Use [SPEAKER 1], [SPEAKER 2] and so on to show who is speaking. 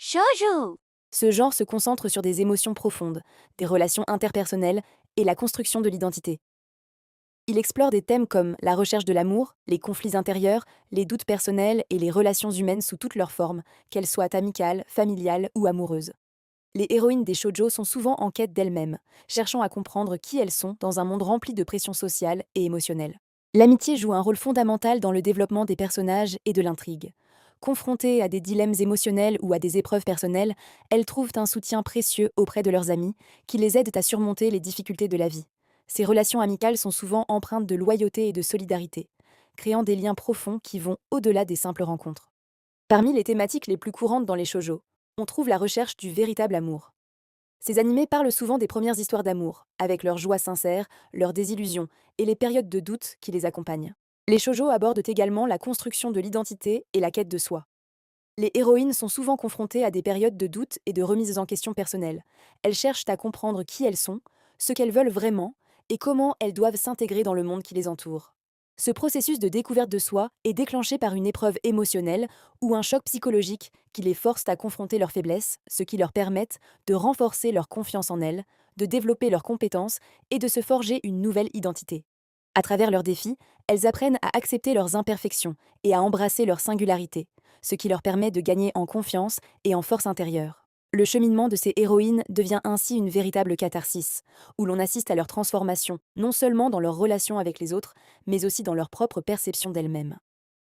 [SPEAKER 1] Shoujo.
[SPEAKER 2] Ce genre se concentre sur des émotions profondes, des relations interpersonnelles et la construction de l'identité. Il explore des thèmes comme la recherche de l'amour, les conflits intérieurs, les doutes personnels et les relations humaines sous toutes leurs formes, qu'elles soient amicales, familiales ou amoureuses. Les héroïnes des shoujo sont souvent en quête d'elles-mêmes, cherchant à comprendre qui elles sont dans un monde rempli de pression sociale et émotionnelle. L'amitié joue un rôle fondamental dans le développement des personnages et de l'intrigue. Confrontées à des dilemmes émotionnels ou à des épreuves personnelles, elles trouvent un soutien précieux auprès de leurs amis, qui les aident à surmonter les difficultés de la vie. Ces relations amicales sont souvent empreintes de loyauté et de solidarité, créant des liens profonds qui vont au-delà des simples rencontres. Parmi les thématiques les plus courantes dans les shoujo, on trouve la recherche du véritable amour. Ces animés parlent souvent des premières histoires d'amour, avec leurs joies sincères, leurs désillusions et les périodes de doute qui les accompagnent. Les shoujo abordent également la construction de l'identité et la quête de soi. Les héroïnes sont souvent confrontées à des périodes de doute et de remise en question personnelle. Elles cherchent à comprendre qui elles sont, ce qu'elles veulent vraiment et comment elles doivent s'intégrer dans le monde qui les entoure. Ce processus de découverte de soi est déclenché par une épreuve émotionnelle ou un choc psychologique qui les force à confronter leurs faiblesses, ce qui leur permet de renforcer leur confiance en elles, de développer leurs compétences et de se forger une nouvelle identité. À travers leurs défis, elles apprennent à accepter leurs imperfections et à embrasser leur singularité, ce qui leur permet de gagner en confiance et en force intérieure. Le cheminement de ces héroïnes devient ainsi une véritable catharsis, où l'on assiste à leur transformation, non seulement dans leurs relations avec les autres, mais aussi dans leur propre perception d'elles-mêmes.